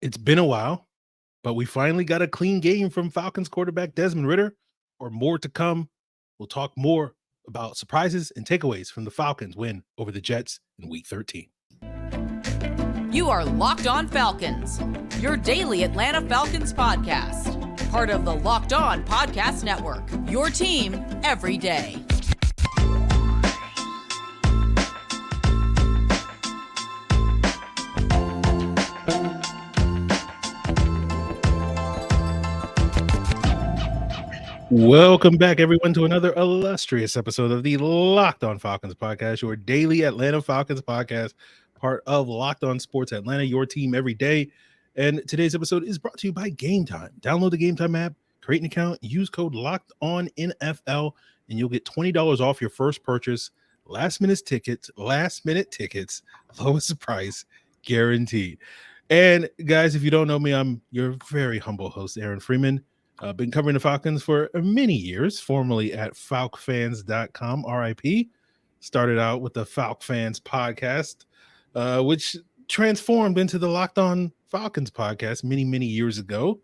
It's been a while, but we finally got a clean game from Falcons quarterback Desmond Ridder, or more to come. We'll talk more about surprises and takeaways from the Falcons win over the Jets in Week 13. You are Locked On Falcons, your daily Atlanta Falcons podcast. Part of the Locked On Podcast Network, your team every day. Welcome back, everyone, to another illustrious episode of the Locked On Falcons podcast, your daily Atlanta Falcons podcast, part of Locked On Sports Atlanta, your team every day. And today's episode is brought to you by Gametime. Download the Gametime app, create an account, use code LOCKEDONNFL, and you'll get $20 off your first purchase. Last minute tickets, lowest price guaranteed. And guys, if you don't know me, I'm your very humble host, Aaron Freeman. I've been covering the Falcons for many years, formerly at falcfans.com, RIP. Started out with the Falc Fans podcast, which transformed into the Locked On Falcons podcast many years ago,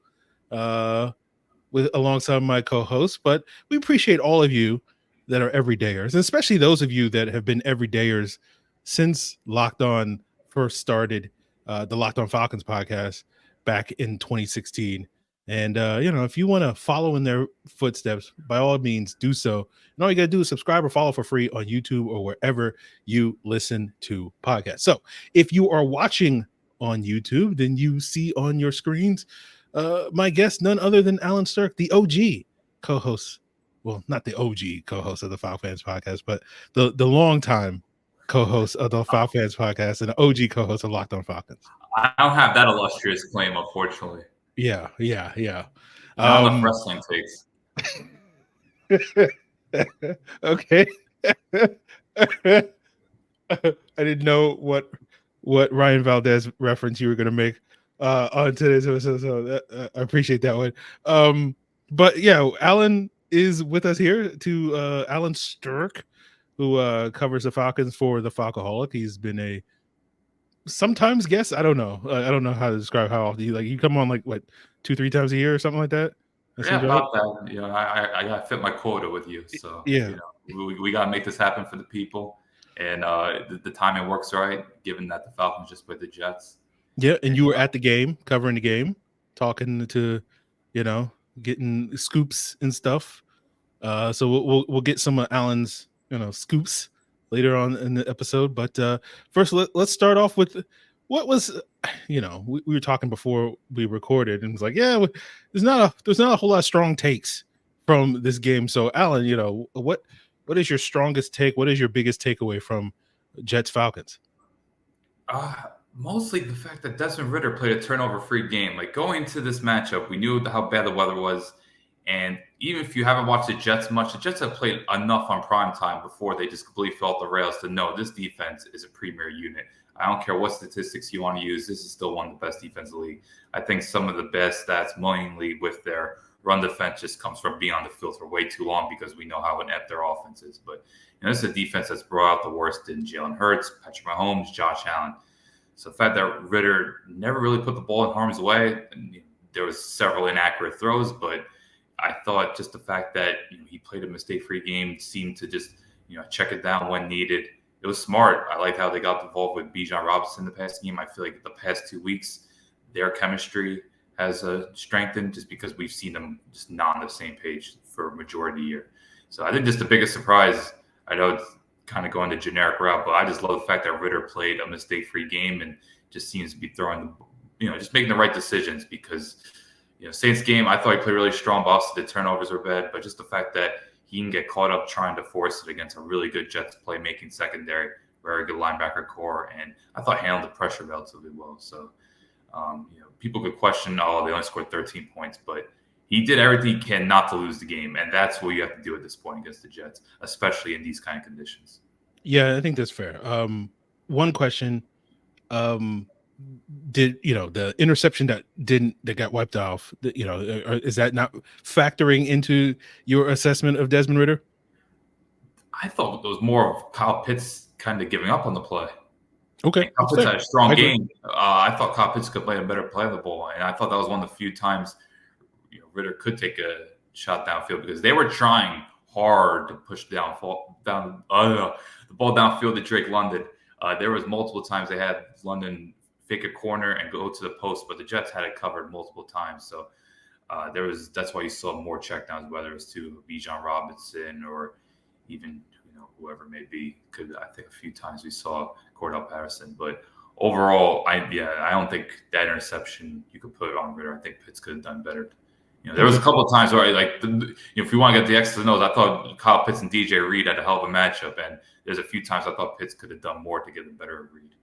alongside my co-host. But we appreciate all of you that are everydayers, and especially those of you that have been everydayers since Locked On first started the Locked On Falcons podcast back in 2016. And, if you want to follow in their footsteps, by all means, do so. And all you got to do is subscribe or follow for free on YouTube or wherever you listen to podcasts. So if you are watching on YouTube, then you see on your screens my guest, none other than Allen Strk, the OG co-host. Well, not the OG co-host of the Falcons podcast, but the longtime co-host of the Falcons podcast and the OG co-host of Locked On Falcons. I don't have that illustrious claim, unfortunately. Yeah. Not enough wrestling takes. Okay. I didn't know what Ryan Valdez reference you were going to make on today's episode, so I appreciate that one. But yeah, Allen is with us here to Allen Strk, who covers the Falcons for the Falcoholic. He's been a sometimes guess. I don't know how to describe how often you come on, like what, 2-3 times a year or something like that. Yeah, about that. I gotta fit my quota with you. So yeah, we gotta make this happen for the people, and the timing works right, given that the Falcons just played the Jets. Yeah, and you were at the game, covering the game, talking to, getting scoops and stuff. So we'll get some of Allen's scoops later on in the episode, but first let's start off with what was, we were talking before we recorded, and it was like, yeah, there's not a whole lot of strong takes from this game. So Allen, what is your strongest take? What is your biggest takeaway from Jets Falcons? Mostly the fact that Desmond Ridder played a turnover-free game. Like, going into this matchup, we knew how bad the weather was. And even if you haven't watched the Jets much, the Jets have played enough on prime time before they just completely fell off the rails to know this defense is a premier unit. I don't care what statistics you want to use. This is still one of the best defenses in the league. I think some of the best stats mainly with their run defense just comes from being on the field for way too long, because we know how inept their offense is. But this is a defense that's brought out the worst in Jalen Hurts, Patrick Mahomes, Josh Allen. So the fact that Ridder never really put the ball in harm's way, and there was several inaccurate throws, but I thought just the fact that he played a mistake-free game, seemed to just check it down when needed. It was smart. I liked how they got involved with Bijan Robinson in the past game. I feel like the past 2 weeks, their chemistry has strengthened, just because we've seen them just not on the same page for a majority of the year. So I think just the biggest surprise, I know it's kind of going the generic route, but I just love the fact that Ridder played a mistake-free game and just seems to be throwing just making the right decisions, because Saints game, I thought he played really strong, but also the turnovers were bad. But just the fact that he can get caught up trying to force it against a really good Jets playmaking secondary, very good linebacker core, and I thought handled the pressure relatively well. So, people could question, they only scored 13 points, but he did everything he can not to lose the game, and that's what you have to do at this point against the Jets, especially in these kind of conditions. Yeah, I think that's fair. One question. Did the interception that got wiped off, is that not factoring into your assessment of Desmond Ridder? I thought it was more of Kyle Pitts kind of giving up on the play. Okay. And Kyle Pitts had a strong game. I thought Kyle Pitts could play a better play of the ball, and I thought that was one of the few times Ridder could take a shot downfield because they were trying hard to push the ball downfield to Drake London. There was multiple times they had London fake a corner and go to the post, but the Jets had it covered multiple times. So that's why you saw more checkdowns, whether it's to Bijan Robinson or even whoever it may be. I think a few times we saw Cordell Patterson, but overall, I don't think that interception you could put on Ridder. I think Pitts could have done better. There was a couple of times where, if you want to get the X's and O's, I thought Kyle Pitts and DJ Reed had a hell of a matchup, and there's a few times I thought Pitts could have done more to get a better read.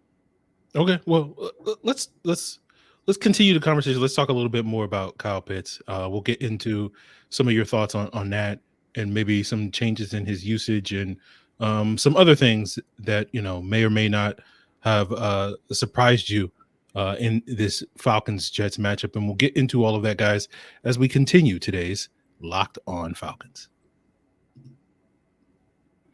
Okay, well, let's continue the conversation. Let's talk a little bit more about Kyle Pitts. We'll get into some of your thoughts on that, and maybe some changes in his usage and some other things that may or may not have surprised you in this Falcons-Jets matchup. And we'll get into all of that, guys, as we continue today's Locked On Falcons.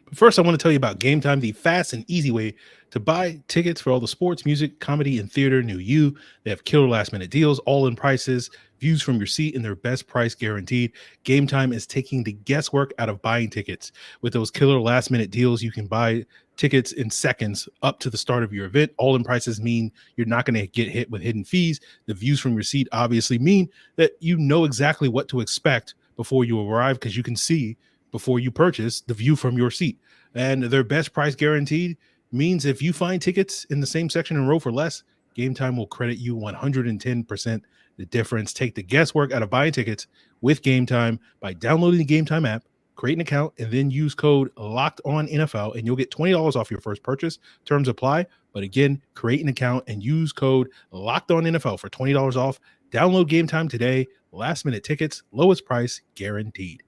But first, I want to tell you about Gametime, the fast and easy way to buy tickets for all the sports, music, comedy, and theater near you. They have killer last-minute deals, all-in prices, views from your seat, and their best price guaranteed. Gametime is taking the guesswork out of buying tickets. With those killer last-minute deals, you can buy tickets in seconds up to the start of your event. All-in prices mean you're not going to get hit with hidden fees. The views from your seat obviously mean that you know exactly what to expect before you arrive, because you can see before you purchase the view from your seat. And their best price guaranteed means if you find tickets in the same section and row for less, Gametime will credit you 110% the difference. Take the guesswork out of buying tickets with Gametime by downloading the Gametime app, create an account, and then use code LOCKEDONNFL, and you'll get $20 off your first purchase. Terms apply. But again, create an account and use code LOCKEDONNFL for $20 off. Download Gametime today. Last minute tickets, lowest price guaranteed.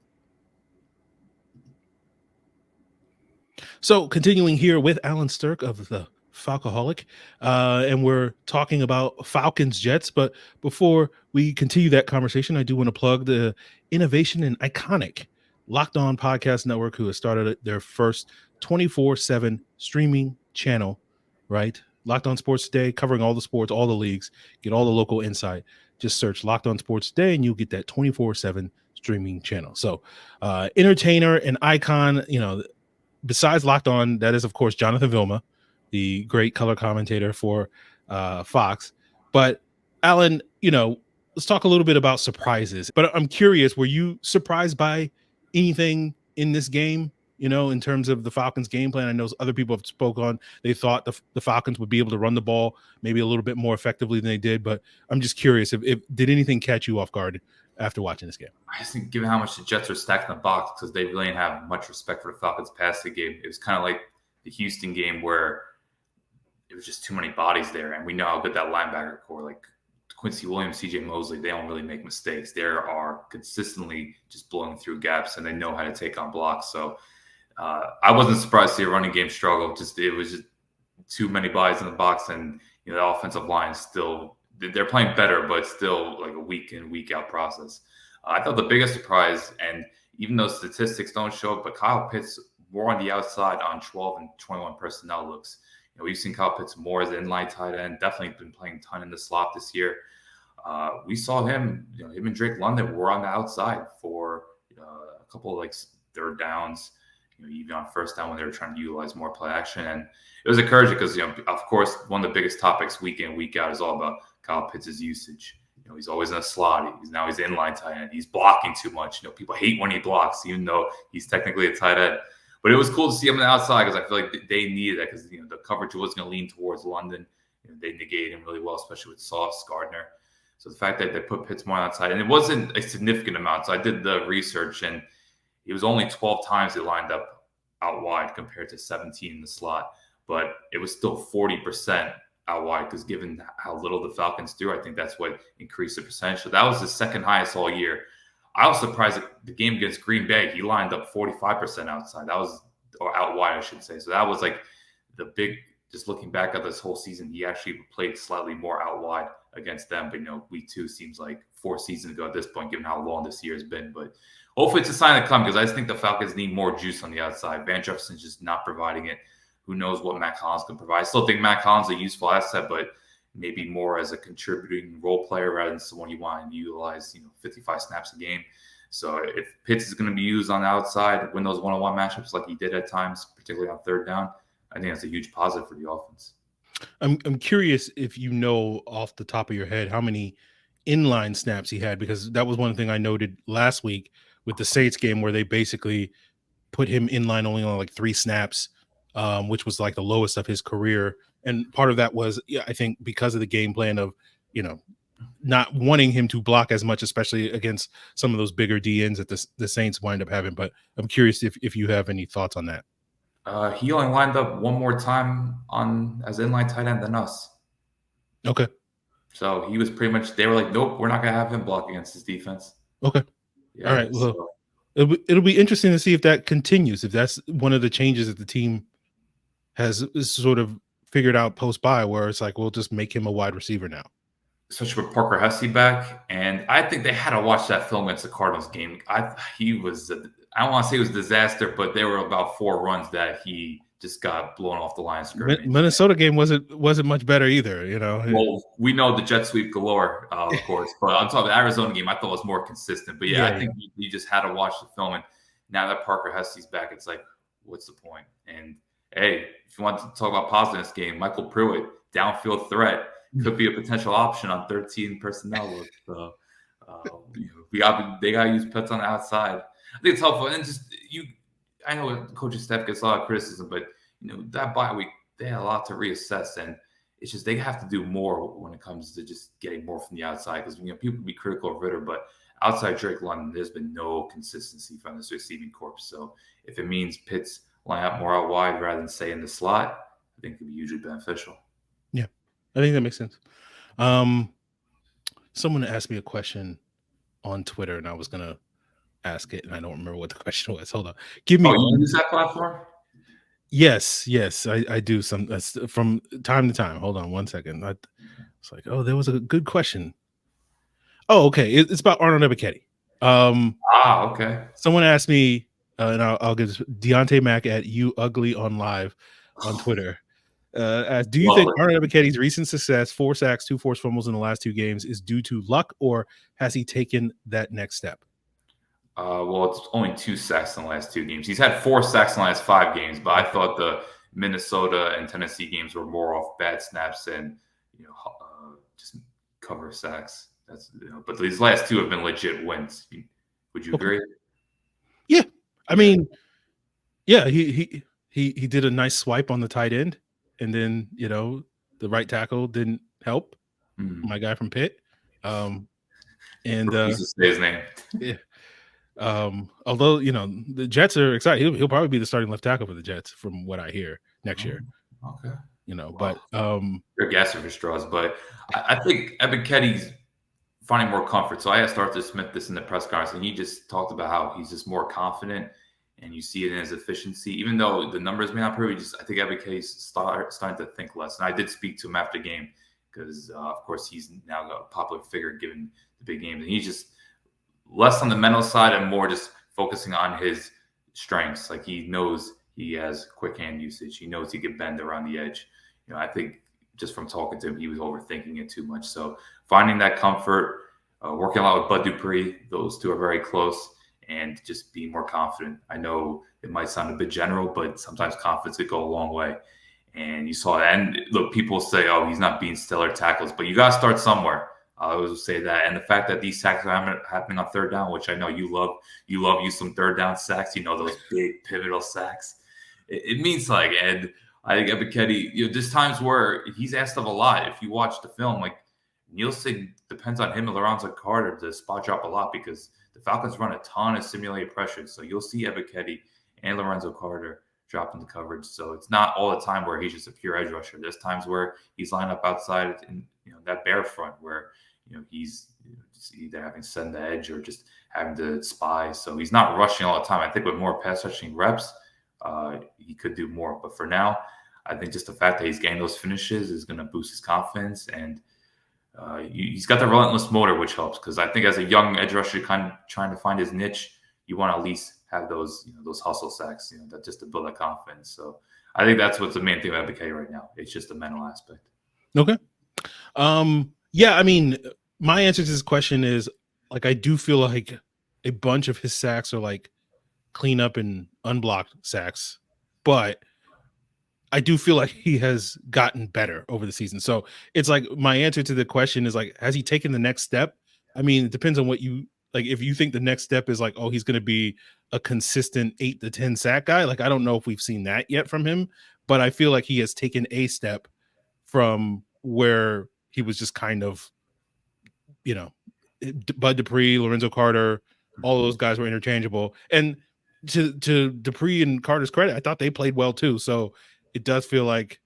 So continuing here with Allen Strk of the Falcoholic, and we're talking about Falcons Jets. But before we continue that conversation, I do want to plug the innovation and iconic Locked On Podcast Network, who has started their first 24/7 streaming channel, right? Locked On Sports Today, covering all the sports, all the leagues, get all the local insight. Just search Locked On Sports Today and you'll get that 24/7 streaming channel. So entertainer and icon, besides Locked On, that is, of course, Jonathan Vilma, the great color commentator for Fox. But Alan, let's talk a little bit about surprises. But I'm curious, were you surprised by anything in this game, in terms of the Falcons game plan? I know other people have spoke on, they thought the Falcons would be able to run the ball maybe a little bit more effectively than they did. But I'm just curious, if did anything catch you off guard after watching this game? I just think, given how much the Jets are stacked in the box, because they really didn't have much respect for the Falcons passing game, it was kind of like the Houston game where it was just too many bodies there. And we know how good that linebacker core, like Quincy Williams, CJ Mosley, they don't really make mistakes. They are consistently just blowing through gaps, and they know how to take on blocks. So I wasn't surprised to see a running game struggle. It was just too many bodies in the box, and the offensive line still, they're playing better, but still like a week in, week out process. I thought the biggest surprise, and even though statistics don't show it, but Kyle Pitts more on the outside on 12 and 21 personnel looks. We've seen Kyle Pitts more as an inline tight end, definitely been playing a ton in the slot this year. We saw him, him and Drake London were on the outside for a couple of third downs, even on first down when they were trying to utilize more play action. And it was encouraging because, of course, one of the biggest topics week in, week out is all about Kyle Pitts' usage. He's always in a slot. He's inline tight end. He's blocking too much. People hate when he blocks, even though he's technically a tight end. But it was cool to see him on the outside because I feel like they needed that because the coverage was going to lean towards London. They negated him really well, especially with Sauce Gardner. So the fact that they put Pitts more outside, and it wasn't a significant amount. So I did the research, and it was only 12 times they lined up out wide compared to 17 in the slot. But it was still 40% out wide because given how little the Falcons do, I think that's what increased the percentage. So that was the second highest all year. I was surprised at the game against Green Bay. He lined up 45% outside. Or out wide, I should say. So that was the big, just looking back at this whole season, he actually played slightly more out wide against them. But, week 2 seems like 4 seasons ago at this point, given how long this year has been. But hopefully it's a sign to come because I just think the Falcons need more juice on the outside. Van Jefferson's just not providing it. who knows what Matt Collins can provide. I still think Matt Collins is a useful asset, but maybe more as a contributing role player rather than someone you want to utilize, 55 snaps a game. So if Pitts is going to be used on the outside, win those one-on-one matchups like he did at times, particularly on third down, I think that's a huge positive for the offense. I'm curious if you know off the top of your head how many inline snaps he had, because that was one thing I noted last week with the Saints game where they basically put him inline only on like 3 snaps, which was like the lowest of his career. And part of that was, I think, because of the game plan of, not wanting him to block as much, especially against some of those bigger DNs that the Saints wind up having. But I'm curious if you have any thoughts on that. He only lined up one more time as inline tight end than us. Okay. So he was pretty much, they were like, nope, we're not going to have him block against his defense. Okay. Yeah, all right. Well, it'll be interesting to see if that continues, if that's one of the changes that the team has sort of figured out post-bye, where it's like, we'll just make him a wide receiver now. Especially with Parker Hesse back. And I think they had to watch that film against the Cardinals game. I don't want to say it was a disaster, but there were about 4 runs that he just got blown off the line of scrimmage. Minnesota game wasn't much better either, Well, we know the jet sweep galore, of course, but on top of the Arizona game, I thought it was more consistent. But I think you just had to watch the film. And now that Parker Hesse's back, it's like, what's the point? And hey, if you want to talk about positive in this game, Michael Pruitt, downfield threat, could be a potential option on 13 personnel. So they got to use Pitts on the outside. I think it's helpful. And I know the coaching staff gets a lot of criticism, but that bye week, they had a lot to reassess, and it's just they have to do more when it comes to just getting more from the outside, because people be critical of Ridder, but outside Drake London, there's been no consistency from this receiving corps. So if it means Pitts line up more out wide rather than stay in the slot, I think it could be hugely beneficial. Yeah, I think that makes sense. Someone asked me a question on Twitter, and I was gonna ask it, and I don't remember what the question was. Hold on, give me. You use that platform? Yes, I do some from time to time. Hold on one second. It's like, there was a good question. Oh, okay. It's about Arnold Ebiketie. Okay. Someone asked me, and I'll give Deontay Mack at You Ugly on Live on Twitter. Do you think Arnold Ebiketie's recent success, 4 sacks, 2 forced fumbles in the last 2 games, is due to luck, or has he taken that next step? Well, it's only 2 sacks in the last 2 games. He's had 4 sacks in the last 5 games, but I thought the Minnesota and Tennessee games were more off bad snaps and just cover sacks. But these last 2 have been legit wins. Would you agree? Yeah, I mean, yeah, he did a nice swipe on the tight end, and then the right tackle didn't help. My guy from Pitt, and to say his name. Yeah. Although the Jets are excited, he'll probably be the starting left tackle for the Jets from what I hear next year. Okay. But you're gassing for straws, but I think Ebiketie's finding more comfort. So I asked Arthur Smith this in the press conference, and he just talked about how he's just more confident, and you see it in his efficiency. Even though the numbers may not prove, I think Ebiketie's starting to think less. And I did speak to him after the game because, of course, he's now a popular figure given the big games, and he's just less on the mental side and more just focusing on his strengths. Like, he knows he has quick hand usage. He knows he can bend around the edge. I think just from talking to him, he was overthinking it too much. So finding that comfort, working a lot with Bud Dupree, those 2 are very close, and just being more confident. I know it might sound a bit general, but sometimes confidence could go a long way. And you saw that. And look, people say, he's not being stellar tackles, but you got to start somewhere. I always say that. And the fact that these sacks are happening on third down, which I know you love you some third down sacks, those big pivotal sacks. It means something. And I think Ebiketie, there's times where he's asked of a lot. If you watch the film, like Nielsen depends on him and Lorenzo Carter to spot drop a lot because the Falcons run a ton of simulated pressure. So you'll see Ebiketie and Lorenzo Carter drop into coverage. So it's not all the time where he's just a pure edge rusher. There's times where he's lined up outside in that bare front where he's just either having to send the edge or just having to spy. So he's not rushing all the time. I think with more pass rushing reps, he could do more. But for now, I think just the fact that he's getting those finishes is going to boost his confidence. And he's got the relentless motor, which helps, because I think as a young edge rusher kind of trying to find his niche, you want to at least have those hustle sacks, that just to build that confidence. So I think that's what's the main thing about Ebiketie right now. It's just the mental aspect. Okay. Yeah, I mean, my answer to this question is like, I do feel like a bunch of his sacks are like cleanup and unblocked sacks, but I do feel like he has gotten better over the season. So it's like, my answer to the question is like, has he taken the next step? I mean, it depends on what you like. If you think the next step is like, oh, he's going to be a consistent 8 to 10 sack guy, like, I don't know if we've seen that yet from him, but I feel like he has taken a step from where he was just kind of, you know, Bud Dupree, Lorenzo Carter, all those guys were interchangeable. And to Dupree and Carter's credit, I thought they played well too. So it does feel like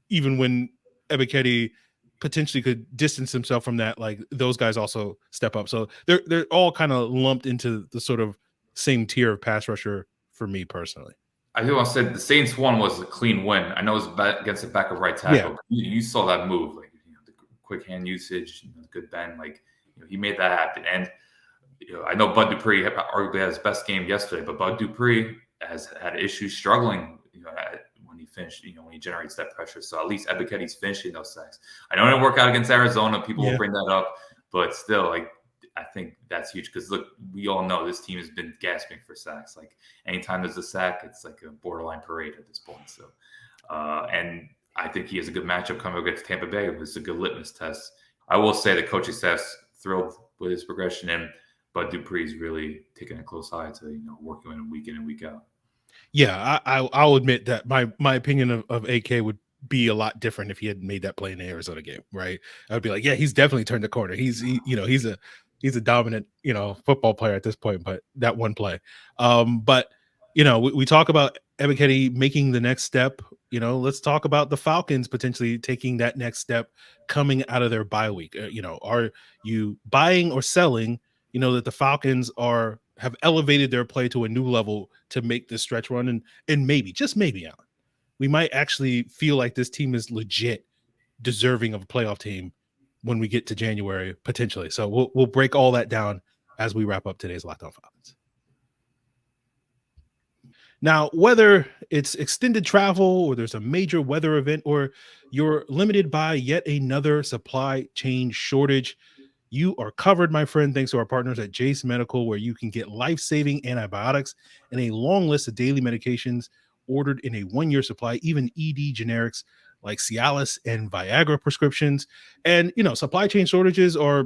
even when Ebiketie potentially could distance himself from that, like, those guys also step up. So they're all kind of lumped into the sort of same tier of pass rusher for me personally. I do want to say the Saints one was a clean win. I know it was against the backup right tackle. Yeah. You saw that move, like, the quick hand usage, the good bend, like, he made that happen. And I know Bud Dupree arguably had his best game yesterday, but Bud Dupree has had issues struggling, when he finished, when he generates that pressure. So at least Ebiketie's finishing those sacks. I know it didn't work out against Arizona. People will bring that up, but still, like, I think that's huge because, look, we all know this team has been gasping for sacks. Like, anytime there's a sack, it's like a borderline parade at this point. So, and I think he has a good matchup coming against Tampa Bay. It's a good litmus test. I will say the coaching staff's thrilled with his progression, and Bud Dupree's really taking a close eye to working with him week in and week out. Yeah, I'll admit that my opinion of AK would be a lot different if he had made that play in the Arizona game, right? I would be like, yeah, he's definitely turned the corner. He's a dominant, football player at this point, but that one play. But we talk about Ebiketie making the next step. Let's talk about the Falcons potentially taking that next step coming out of their bye week. Are you buying or selling, that the Falcons have elevated their play to a new level to make this stretch run, and maybe, just maybe, Allen, we might actually feel like this team is legit deserving of a playoff team when we get to January, potentially. So we'll break all that down as we wrap up today's Locked On Falcons. Now, whether it's extended travel or there's a major weather event or you're limited by yet another supply chain shortage, you are covered, my friend, thanks to our partners at Jase Medical, where you can get life-saving antibiotics and a long list of daily medications ordered in a 1-year supply, even ED generics like Cialis and Viagra prescriptions. And, supply chain shortages are,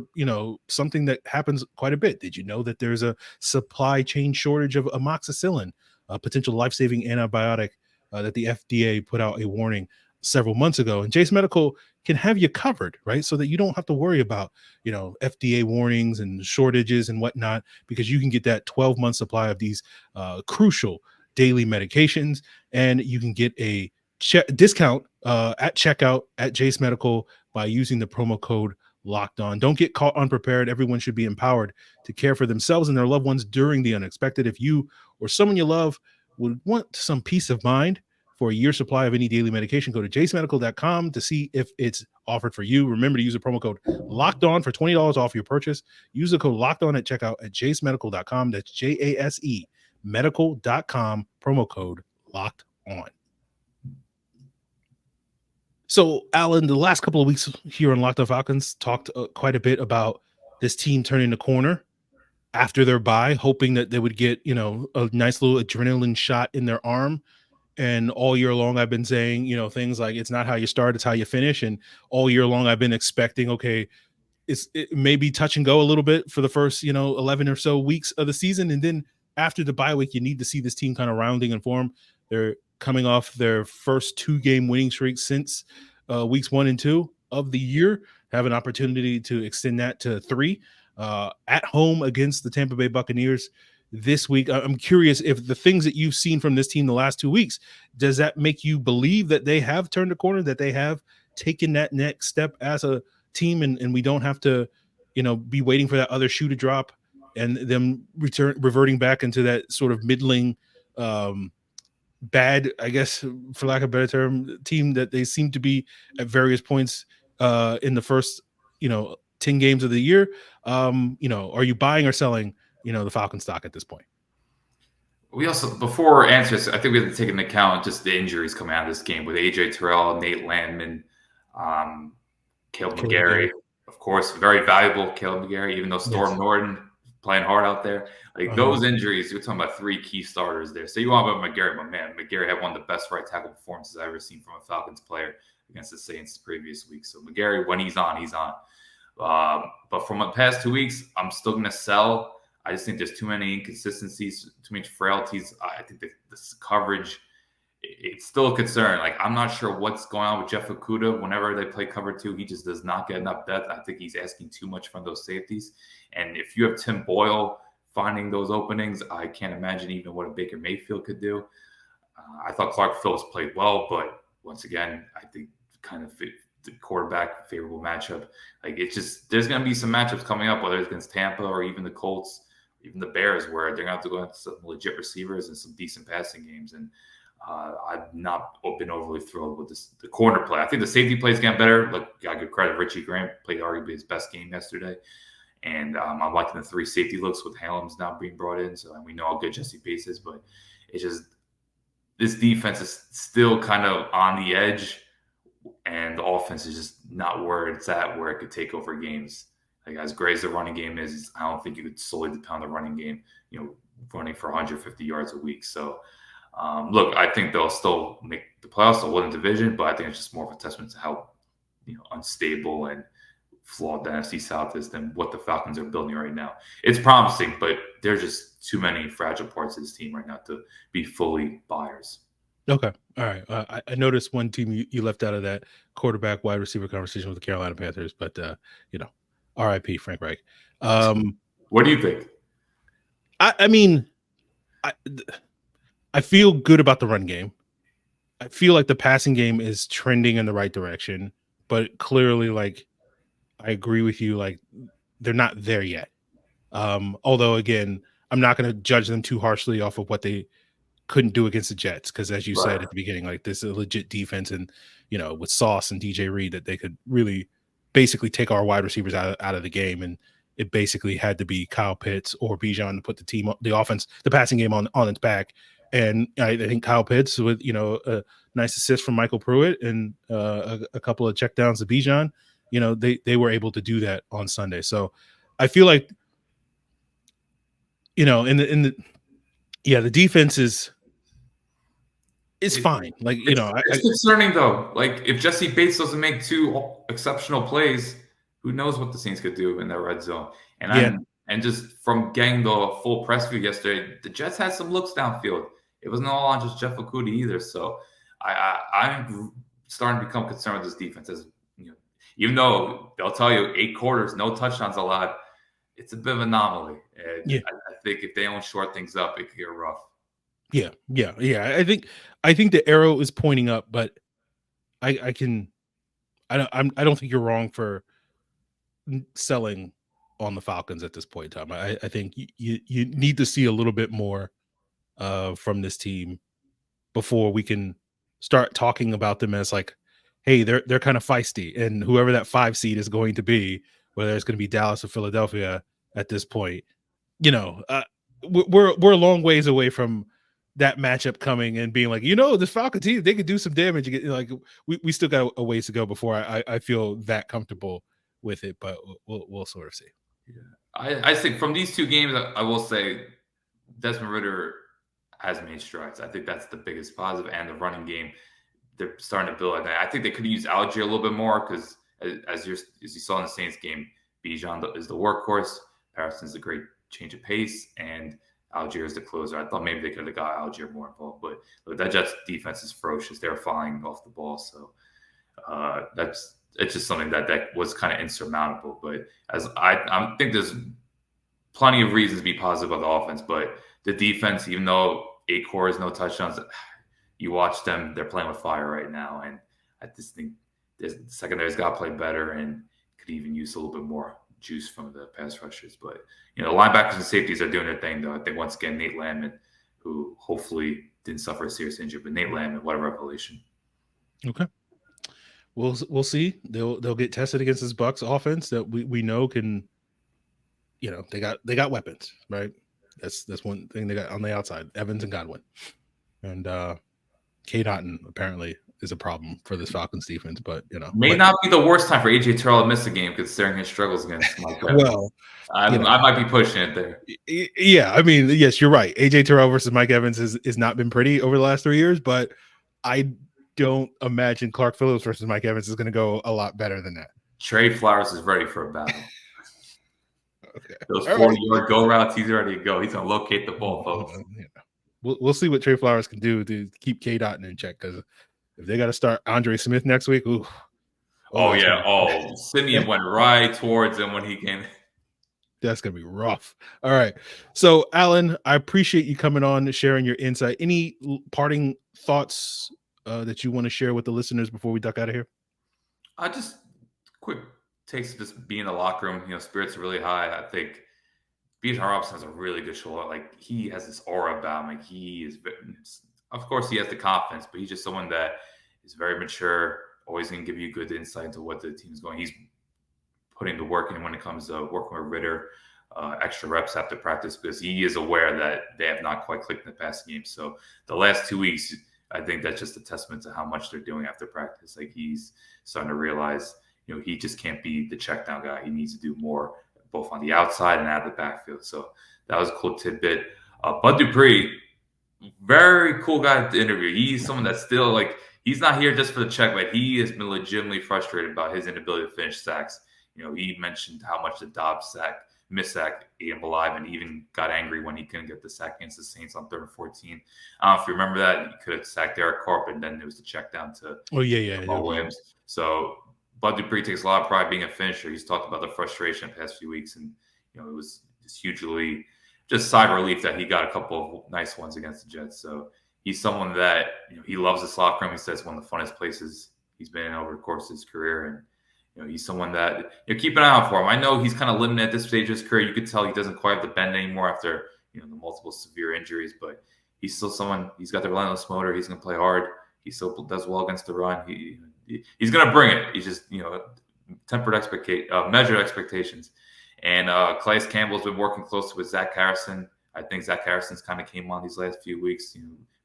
something that happens quite a bit. Did you know that there's a supply chain shortage of amoxicillin, a potential life-saving antibiotic that the FDA put out a warning several months ago? And Jase Medical can have you covered, right? So that you don't have to worry about, FDA warnings and shortages and whatnot, because you can get that 12-month supply of these crucial daily medications, and you can get a discount at checkout at Jase Medical by using the promo code Locked On. Don't get caught unprepared. Everyone should be empowered to care for themselves and their loved ones during the unexpected. If you or someone you love would want some peace of mind for a year supply of any daily medication, go to jasemedical.com to see if it's offered for you. Remember to use the promo code Locked On for $20 off your purchase. Use the code Locked On at checkout at jasemedical.com. That's JASE medical.com, promo code Locked On. So, Allen, the last couple of weeks here on Locked On Falcons talked quite a bit about this team turning the corner after their bye, hoping that they would get, a nice little adrenaline shot in their arm. And all year long, I've been saying, things like, it's not how you start, it's how you finish. And all year long, I've been expecting, okay, it may be touch and go a little bit for the first, 11 or so weeks of the season. And then after the bye week, you need to see this team kind of rounding in form. They're coming off their first 2-game winning streak since weeks 1 and 2 of the year, have an opportunity to extend that to 3 at home against the Tampa Bay Buccaneers this week. I'm curious if the things that you've seen from this team the last 2 weeks, does that make you believe that they have turned the corner, that they have taken that next step as a team, and we don't have to, be waiting for that other shoe to drop and them reverting back into that sort of middling, bad, I guess, for lack of a better term, team that they seem to be at various points in the first, 10 games of the year? Are you buying or selling, the Falcon stock at this point? We also, before answers, I think we have to take into account just the injuries coming out of this game with AJ Terrell, Nate Landman, Caleb McGarry. Of course, very valuable Caleb McGarry, even though Storm Norton playing hard out there. Like those injuries, you're talking about 3 key starters there. So you want about McGarry, my man. McGarry had one of the best right tackle performances I've ever seen from a Falcons player against the Saints the previous week. So McGarry, when he's on, he's on. But from the past 2 weeks, I'm still going to sell. I just think there's too many inconsistencies, too many frailties. I think this coverage, it's still a concern. Like, I'm not sure what's going on with Jeff Okudah. Whenever they play cover 2, he just does not get enough depth. I think he's asking too much from those safeties. And if you have Tim Boyle finding those openings, I can't imagine even what a Baker Mayfield could do. I thought Clark Phillips played well, but once again, I think kind of the quarterback favorable matchup. Like, it's just, there's going to be some matchups coming up, whether it's against Tampa or even the Colts, even the Bears, where they're going to have to go into some legit receivers and some decent passing games. And I've not been overly thrilled with the corner play. I think the safety play is getting better. Like, got to give credit. Richie Grant played arguably his best game yesterday. And I'm liking the 3 safety looks with Hallam's now being brought in. So we know how good Jesse Bates is, but it's just, this defense is still kind of on the edge, and the offense is just not where it's at, where it could take over games. Like, as great as the running game is, I don't think you could solely depend on the running game, running for 150 yards a week. So, look, I think they'll still make the playoffs. They'll win the division, but I think it's just more of a testament to how unstable and flawed the NFC South is than what the Falcons are building right now. It's promising, but there's just too many fragile parts of this team right now to be fully buyers. Okay. All right. I noticed one team you left out of that quarterback wide receiver conversation with the Carolina Panthers, but RIP Frank Reich. What do you think? I mean, I feel good about the run game. I feel like the passing game is trending in the right direction, but clearly, like, I agree with you. Like, they're not there yet. Although, again, I'm not going to judge them too harshly off of what they couldn't do against the Jets, because, as you said at the beginning, like, this is a legit defense, and with Sauce and DJ Reed, that they could really basically take our wide receivers out of the game, and it basically had to be Kyle Pitts or Bijan to put the offense, the passing game on its back. And I think Kyle Pitts, with a nice assist from Michael Pruitt and a couple of checkdowns to Bijan, they were able to do that on Sunday. So I feel like the defense is fine. Like, it's concerning though. Like, if Jesse Bates doesn't make 2 exceptional plays, who knows what the Saints could do in that red zone. And just from getting the full press view yesterday, the Jets had some looks downfield. It wasn't all on just Jeff Okudah either. So I'm starting to become concerned with this defense. As even though they'll tell you 8 quarters, no touchdowns allowed, it's a bit of an anomaly. And I think if they don't short things up, it could get rough. Yeah. I think the arrow is pointing up, but I don't think you're wrong for selling on the Falcons at this point in time. I think you need to see a little bit more from this team before we can start talking about them as like, hey, they're kind of feisty, and whoever that 5 seed is going to be, whether it's going to be Dallas or Philadelphia at this point, we're a long ways away from that matchup coming and being like, this Falcon team, they could do some damage. Like, we still got a ways to go before I feel that comfortable with it, but we'll sort of see. Yeah. I think from these 2 games, I will say Desmond Ridder has made strides. I think that's the biggest positive, and the running game, they're starting to build on that. I think they could use Algier a little bit more, because as you saw in the Saints game, Bijan is the workhorse, Patterson's a great change of pace, and Algier is the closer. I thought maybe they could have got Algier more involved, but that Jets defense is ferocious. They're flying off the ball, so it's just something that was kind of insurmountable. But as I think there's plenty of reasons to be positive about the offense, but the defense, even though 8 quarters, no touchdowns, you watch them, they're playing with fire right now. And I just think the secondary's got to play better and could even use a little bit more juice from the pass rushers. But, the linebackers and safeties are doing their thing, though. I think, once again, Nate Landman, who hopefully didn't suffer a serious injury, but Nate Landman, what a revelation. Okay. We'll see. They'll get tested against this Bucs offense that we know can, they got weapons, right? That's one thing they got on the outside. Evans and Godwin. And K. Dotton apparently is a problem for this Falcons defense, but may not be the worst time for AJ Terrell to miss a game considering his struggles against Mike Evans. Well, I might be pushing it there. Yeah, I mean, yes, you're right. AJ Terrell versus Mike Evans has not been pretty over the last 3 years, but I don't imagine Clark Phillips versus Mike Evans is going to go a lot better than that. Trey Flowers is ready for a battle. Okay. Those 40-yard go routes, he's ready to go. He's going to locate the ball, folks. We'll see what Trey Flowers can do to keep K. Dotton in check, because if they got to start Andre Smith next week, Simeon went right towards him when he came in. That's going to be rough. All right. So, Allen, I appreciate you coming on and sharing your insight. Any parting thoughts that you want to share with the listeners before we duck out of here? Just quick takes of just being in the locker room. Spirits are really high. I think Bijan Robinson has a really good shoulder. Like, he has this aura about him. Like, he is, of course, he has the confidence, but he's just someone that is very mature, always going to give you good insight into what the team's going. He's putting the work in when it comes to working with Ridder, extra reps after practice, because he is aware that they have not quite clicked in the past game. So the last 2 weeks, I think that's just a testament to how much they're doing after practice. Like, he's starting to realize, he just can't be the check down guy. He needs to do more, both on the outside and out of the backfield. So that was a cool tidbit. Bud Dupree, very cool guy to interview. He's someone that's still, like, he's not here just for the check, but he has been legitimately frustrated about his inability to finish sacks. He mentioned how much the Dobbs missed sack ate him alive, and even got angry when he couldn't get the sack against the Saints on 3rd and 14. I don't know if you remember that. He could have sacked Derek Carr, and then it was the check down to Williams. So Bud Dupree takes a lot of pride being a finisher. He's talked about the frustration the past few weeks, and it was just hugely just sigh of relief that he got a couple of nice ones against the Jets. So he's someone that he loves this locker room. He says one of the funnest places he's been in over the course of his career, and he's someone that keep an eye out for him. I know he's kind of limited at this stage of his career. You could tell he doesn't quite have the bend anymore after the multiple severe injuries, but he's still someone. He's got the relentless motor. He's going to play hard. He still does well against the run. He's going to bring it. He's just measured expectations. And Calais Campbell's been working closely with Zach Harrison. I think Zach Harrison's kind of came on these last few weeks.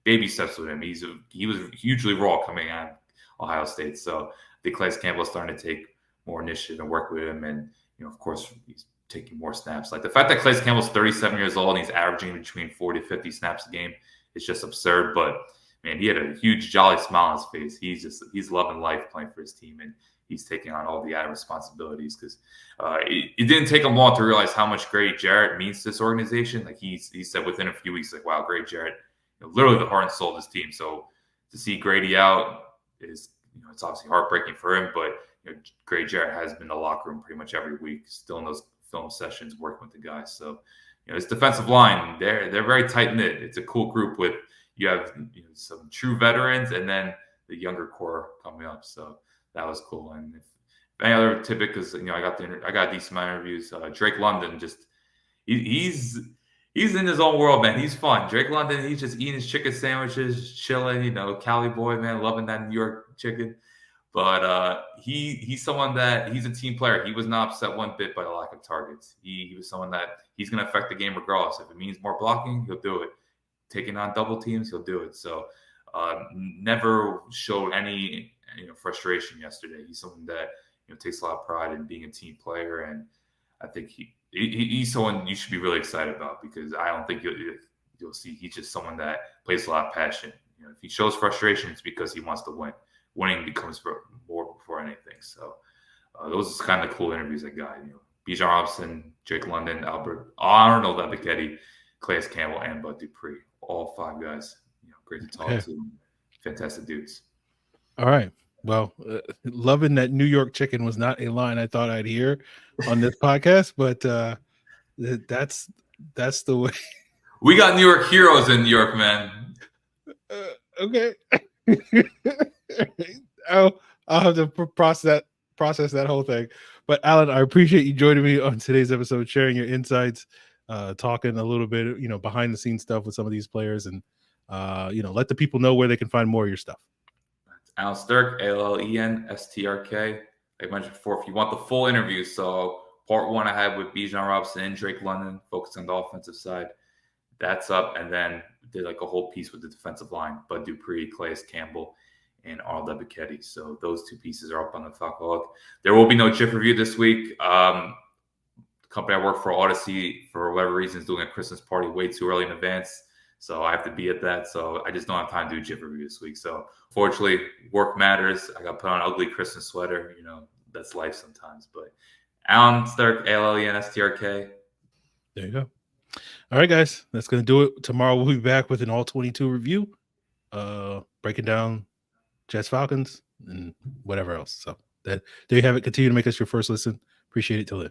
Baby steps with him. He was hugely raw coming out of Ohio State. So I think Calais Campbell's starting to take more initiative and work with him. And, of course, he's taking more snaps. Like, the fact that Calais Campbell's 37 years old and he's averaging between 40 to 50 snaps a game is just absurd. But, man, he had a huge, jolly smile on his face. He's loving life playing for his team, and he's taking on all the added responsibilities, because it didn't take him long to realize how much Grady Jarrett means to this organization. Like, he said within a few weeks, like, wow, Grady Jarrett, literally the heart and soul of this team. So to see Grady out is, it's obviously heartbreaking for him, but Grady Jarrett has been in the locker room pretty much every week, still in those film sessions, working with the guys. So, his defensive line, they're very tight knit. It's a cool group with you have some true veterans and then the younger core coming up. So that was cool. And if any other tidbit, because I got a decent amount of interviews. Drake London, just he's in his own world, man. He's fun. Drake London, he's just eating his chicken sandwiches, chilling. Cali boy, man, loving that New York chicken. But he's someone that he's a team player. He was not upset one bit by the lack of targets. He was someone that he's going to affect the game regardless. If it means more blocking, he'll do it. Taking on double teams, he'll do it. So never showed any frustration yesterday. He's someone that takes a lot of pride in being a team player, and I think he's someone you should be really excited about, because I don't think you'll see he's just someone that plays a lot of passion. If he shows frustration, it's because he wants to win. Winning becomes more before anything. So those are kind of cool interviews I got. Bijan Robinson, Drake London, Arnold Ebiketie, Calais Campbell, and Bud Dupree. All 5 guys. Great to talk to. Fantastic dudes. All right. Well, loving that New York chicken was not a line I thought I'd hear on this podcast, but that's the way. We got New York heroes in New York, man. Okay. I'll have to process that whole thing. But Allen, I appreciate you joining me on today's episode, sharing your insights, talking a little bit, behind the scenes stuff with some of these players, and let the people know where they can find more of your stuff. Allen Strk, ALLENSTRK. Like I mentioned before, if you want the full interview, so part 1 I had with Bijan Robinson and Drake London, focused on the offensive side. That's up. And then did like a whole piece with the defensive line, Bud Dupree, Calais Campbell, and Arnold Ebiketie. So those 2 pieces are up on the Falcaholic. There will be no chip review this week. The company I work for, Odyssey, for whatever reason, is doing a Christmas party way too early in advance. So I have to be at that. So I just don't have time to do a chip review this week. So fortunately, work matters. I got put on an ugly Christmas sweater. That's life sometimes. But Allen Strk, ALLEN-STRK. There you go. All right, guys, that's going to do it. Tomorrow we'll be back with an all 22 review, breaking down Jets Falcons and whatever else. So there you have it. Continue to make us your first listen. Appreciate it till then.